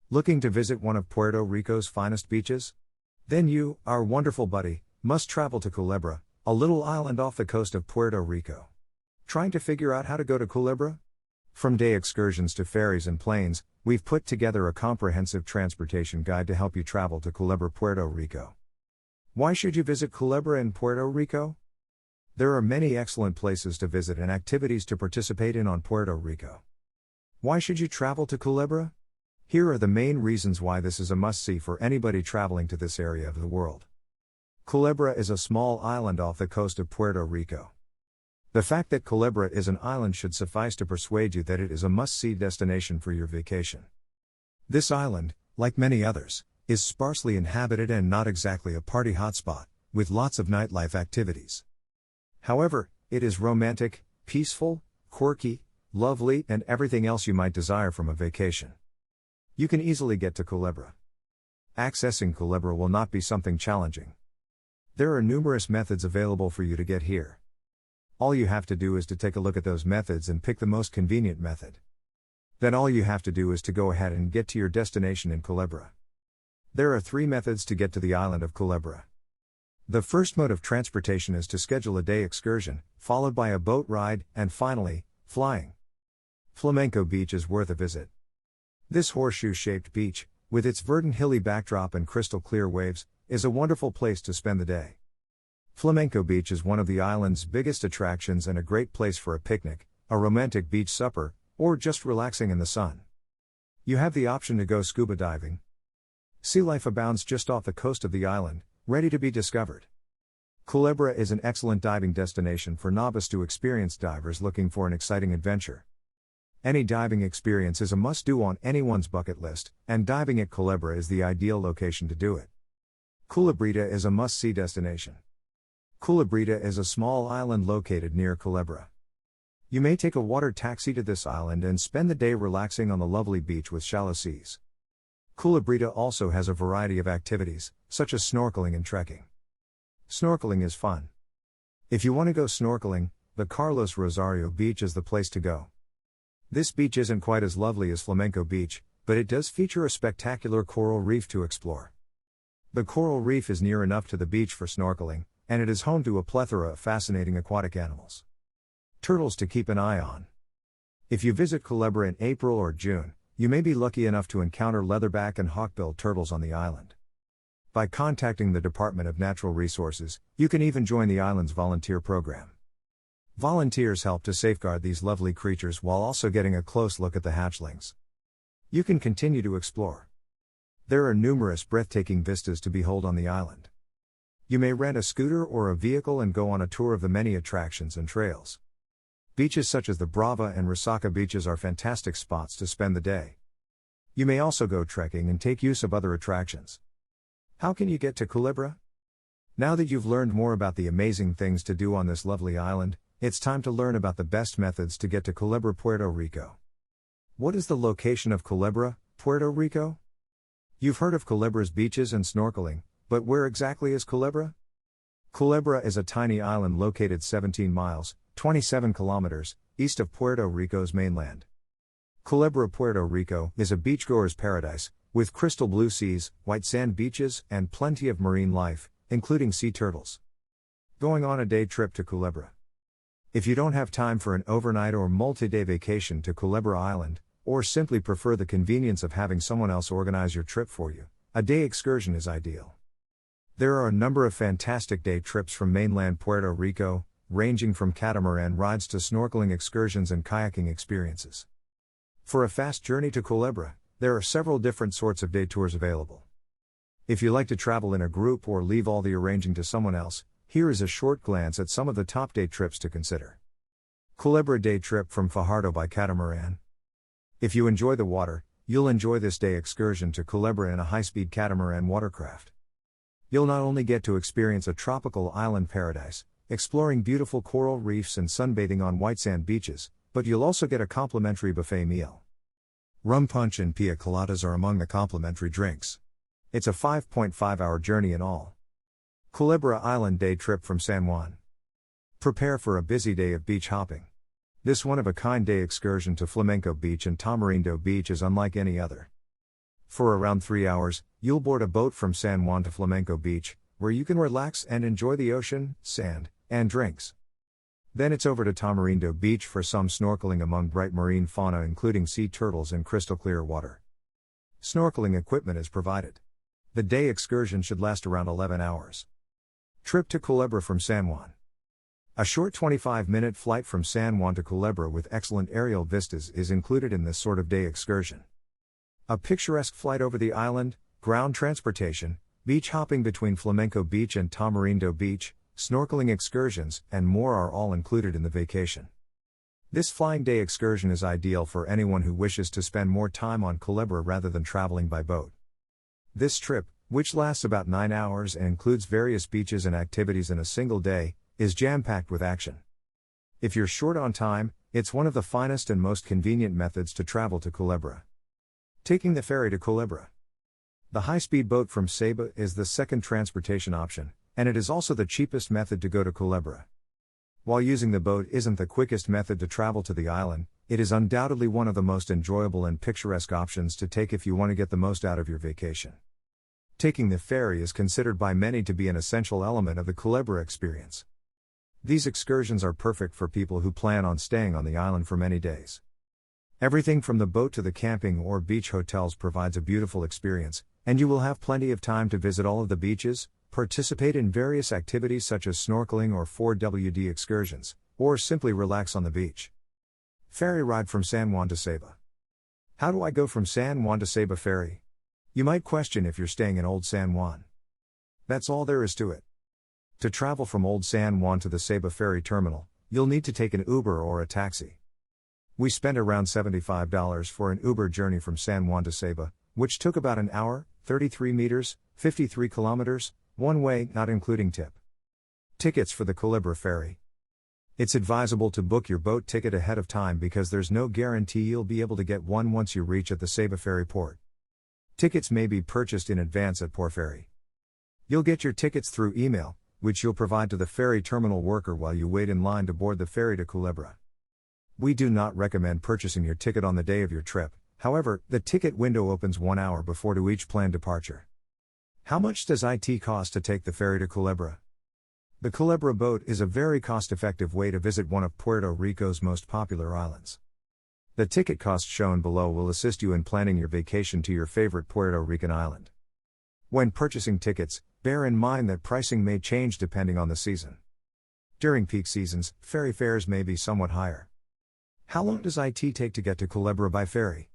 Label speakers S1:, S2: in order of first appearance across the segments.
S1: Looking to visit one of Puerto Rico's finest beaches? Then you, our wonderful buddy, must travel to Culebra, a little island off the coast of Puerto Rico. Trying to figure out how to go to Culebra? From day excursions to ferries and planes, we've put together a comprehensive transportation guide to help you travel to Culebra, Puerto Rico. Why should you visit Culebra in Puerto Rico? There are many excellent places to visit and activities to participate in on Puerto Rico. Why should you travel to Culebra? Here are the main reasons why this is a must-see for anybody traveling to this area of the world. Culebra is a small island off the coast of Puerto Rico. The fact that Culebra is an island should suffice to persuade you that it is a must-see destination for your vacation. This island, like many others, is sparsely inhabited and not exactly a party hotspot, with lots of nightlife activities. However, it is romantic, peaceful, quirky, lovely, and everything else you might desire from a vacation. You can easily get to Culebra. Accessing Culebra will not be something challenging. There are numerous methods available for you to get here. All you have to do is to take a look at those methods and pick the most convenient method. Then all you have to do is to go ahead and get to your destination in Culebra. There are 3 methods to get to the island of Culebra. The first mode of transportation is to schedule a day excursion, followed by a boat ride, and finally, flying. Flamenco Beach is worth a visit. This horseshoe-shaped beach, with its verdant hilly backdrop and crystal clear waves, is a wonderful place to spend the day. Flamenco Beach is one of the island's biggest attractions and a great place for a picnic, a romantic beach supper, or just relaxing in the sun. You have the option to go scuba diving. Sea life abounds just off the coast of the island, ready to be discovered. Culebra is an excellent diving destination for novice to experienced divers looking for an exciting adventure. Any diving experience is a must-do on anyone's bucket list, and diving at Culebra is the ideal location to do it. Culebrita is a must-see destination. Culebrita is a small island located near Culebra. You may take a water taxi to this island and spend the day relaxing on the lovely beach with shallow seas. Culebrita also has a variety of activities, such as snorkeling and trekking. Snorkeling is fun. If you want to go snorkeling, the Carlos Rosario Beach is the place to go. This beach isn't quite as lovely as Flamenco Beach, but it does feature a spectacular coral reef to explore. The coral reef is near enough to the beach for snorkeling, and it is home to a plethora of fascinating aquatic animals. Turtles to keep an eye on. If you visit Culebra in April or June, you may be lucky enough to encounter leatherback and hawkbill turtles on the island. By contacting the Department of Natural Resources, you can even join the island's volunteer program. Volunteers help to safeguard these lovely creatures while also getting a close look at the hatchlings. You can continue to explore. There are numerous breathtaking vistas to behold on the island. You may rent a scooter or a vehicle and go on a tour of the many attractions and trails. Beaches such as the Brava and Resaca beaches are fantastic spots to spend the day. You may also go trekking and take use of other attractions. How can you get to Culebra? Now that you've learned more about the amazing things to do on this lovely island, it's time to learn about the best methods to get to Culebra, Puerto Rico. What is the location of Culebra, Puerto Rico? You've heard of Culebra's beaches and snorkeling, but where exactly is Culebra? Culebra is a tiny island located 17 miles, 27 kilometers, east of Puerto Rico's mainland. Culebra, Puerto Rico, is a beachgoer's paradise, with crystal blue seas, white sand beaches, and plenty of marine life, including sea turtles. Going on a day trip to Culebra. If you don't have time for an overnight or multi-day vacation to Culebra Island, or simply prefer the convenience of having someone else organize your trip for you, a day excursion is ideal. There are a number of fantastic day trips from mainland Puerto Rico, ranging from catamaran rides to snorkeling excursions and kayaking experiences. For a fast journey to Culebra, there are several different sorts of day tours available. If you like to travel in a group or leave all the arranging to someone else, here is a short glance at some of the top day trips to consider. Culebra day trip from Fajardo by catamaran. If you enjoy the water, you'll enjoy this day excursion to Culebra in a high-speed catamaran watercraft. You'll not only get to experience a tropical island paradise, exploring beautiful coral reefs and sunbathing on white sand beaches, but you'll also get a complimentary buffet meal. Rum punch and pina coladas are among the complimentary drinks. It's a 5.5-hour journey in all. Culebra Island day trip from San Juan. Prepare for a busy day of beach hopping. This one-of-a-kind day excursion to Flamenco Beach and Tamarindo Beach is unlike any other. For around 3 hours, you'll board a boat from San Juan to Flamenco Beach, where you can relax and enjoy the ocean, sand, and drinks. Then it's over to Tamarindo Beach for some snorkeling among bright marine fauna including sea turtles and crystal clear water. Snorkeling equipment is provided. The day excursion should last around 11 hours. Trip to Culebra from San Juan. A short 25-minute flight from San Juan to Culebra with excellent aerial vistas is included in this sort of day excursion. A picturesque flight over the island, ground transportation, beach hopping between Flamenco Beach and Tamarindo Beach, snorkeling excursions, and more are all included in the vacation. This flying day excursion is ideal for anyone who wishes to spend more time on Culebra rather than traveling by boat. This trip, which lasts about 9 hours and includes various beaches and activities in a single day, is jam-packed with action. If you're short on time, it's one of the finest and most convenient methods to travel to Culebra. Taking the ferry to Culebra. The high-speed boat from Ceiba is the second transportation option, and it is also the cheapest method to go to Culebra. While using the boat isn't the quickest method to travel to the island, it is undoubtedly one of the most enjoyable and picturesque options to take if you want to get the most out of your vacation. Taking the ferry is considered by many to be an essential element of the Culebra experience. These excursions are perfect for people who plan on staying on the island for many days. Everything from the boat to the camping or beach hotels provides a beautiful experience, and you will have plenty of time to visit all of the beaches, participate in various activities such as snorkeling or 4WD excursions, or simply relax on the beach. Ferry ride from San Juan to Ceiba. How do I go from San Juan to Ceiba ferry? You might question if you're staying in Old San Juan. That's all there is to it. To travel from Old San Juan to the Ceiba ferry terminal, you'll need to take an Uber or a taxi. We spent around $75 for an Uber journey from San Juan to Ceiba, which took about an hour, 33 meters, 53 kilometers, one way, not including tip. Tickets for the Culebra ferry. It's advisable to book your boat ticket ahead of time because there's no guarantee you'll be able to get one once you reach at the Ceiba ferry port. Tickets may be purchased in advance at Port Ferry. You'll get your tickets through email, which you'll provide to the ferry terminal worker while you wait in line to board the ferry to Culebra. We do not recommend purchasing your ticket on the day of your trip, however, the ticket window opens 1 hour before to each planned departure. How much does it cost to take the ferry to Culebra? The Culebra boat is a very cost-effective way to visit one of Puerto Rico's most popular islands. The ticket cost shown below will assist you in planning your vacation to your favorite Puerto Rican island. When purchasing tickets, bear in mind that pricing may change depending on the season. During peak seasons, ferry fares may be somewhat higher. How long does it take to get to Culebra by ferry?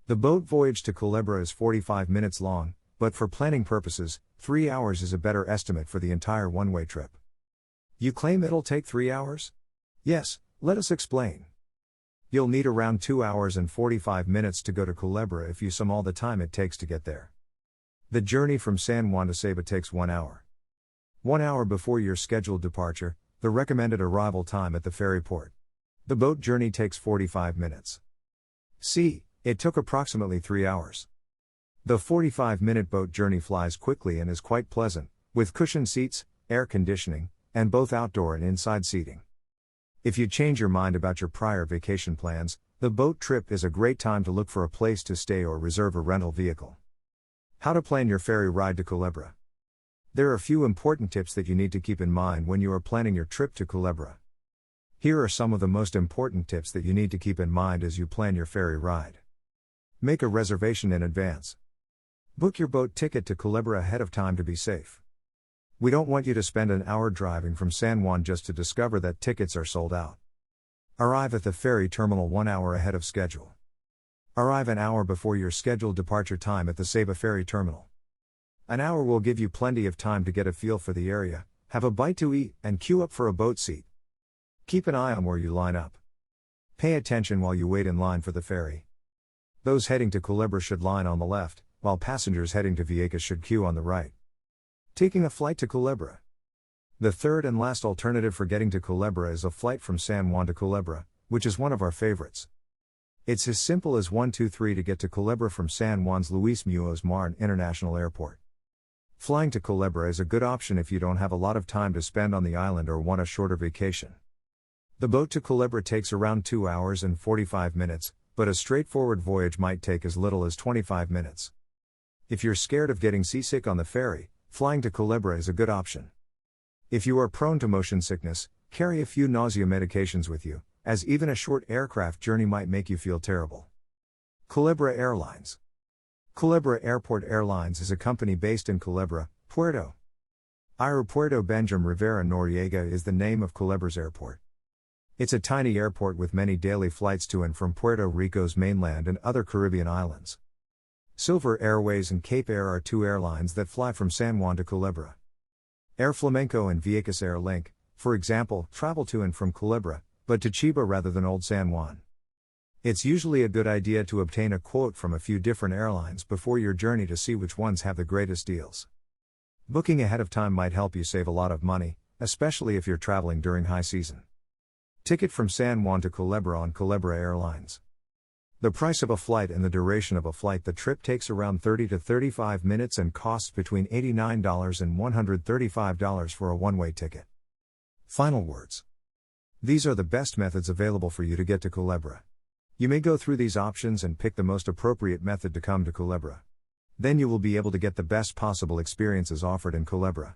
S1: The boat voyage to Culebra is 45 minutes long, but for planning purposes, 3 hours is a better estimate for the entire one-way trip. You claim it'll take 3 hours? Yes, let us explain. You'll need around 2 hours and 45 minutes to go to Culebra if you sum all the time it takes to get there. The journey from San Juan to Ceiba takes 1 hour. 1 hour before your scheduled departure, the recommended arrival time at the ferry port. The boat journey takes 45 minutes. It took approximately 3 hours. The 45-minute boat journey flies quickly and is quite pleasant, with cushioned seats, air conditioning, and both outdoor and inside seating. If you change your mind about your prior vacation plans, the boat trip is a great time to look for a place to stay or reserve a rental vehicle. How to plan your ferry ride to Culebra. There are a few important tips that you need to keep in mind when you are planning your trip to Culebra. Here are some of the most important tips that you need to keep in mind as you plan your ferry ride. Make a reservation in advance. Book your boat ticket to Culebra ahead of time to be safe. We don't want you to spend an hour driving from San Juan just to discover that tickets are sold out. Arrive at the ferry terminal 1 hour ahead of schedule. Arrive an hour before your scheduled departure time at the Ceiba ferry terminal. An hour will give you plenty of time to get a feel for the area, have a bite to eat, and queue up for a boat seat. Keep an eye on where you line up. Pay attention while you wait in line for the ferry. Those heading to Culebra should line on the left, while passengers heading to Vieques should queue on the right. Taking a flight to Culebra. The third and last alternative for getting to Culebra is a flight from San Juan to Culebra, which is one of our favorites. It's as simple as 123 to get to Culebra from San Juan's Luis Muñoz Marin International Airport. Flying to Culebra is a good option if you don't have a lot of time to spend on the island or want a shorter vacation. The boat to Culebra takes around 2 hours and 45 minutes, but a straightforward voyage might take as little as 25 minutes. If you're scared of getting seasick on the ferry, flying to Culebra is a good option. If you are prone to motion sickness, carry a few nausea medications with you, as even a short aircraft journey might make you feel terrible. Culebra Airlines. Culebra Airport Airlines is a company based in Culebra, Puerto. Aeropuerto Benjam Rivera Noriega is the name of Culebra's airport. It's a tiny airport with many daily flights to and from Puerto Rico's mainland and other Caribbean islands. Silver Airways and Cape Air are two airlines that fly from San Juan to Culebra. Air Flamenco and Vieques Air Link, for example, travel to and from Culebra, but to Chiba rather than Old San Juan. It's usually a good idea to obtain a quote from a few different airlines before your journey to see which ones have the greatest deals. Booking ahead of time might help you save a lot of money, especially if you're traveling during high season. Ticket from San Juan to Culebra on Culebra Airlines. The price of a flight and the duration of a flight. The trip takes around 30 to 35 minutes and costs between $89 and $135 for a one-way ticket. Final words. These are the best methods available for you to get to Culebra. You may go through these options and pick the most appropriate method to come to Culebra. Then you will be able to get the best possible experiences offered in Culebra.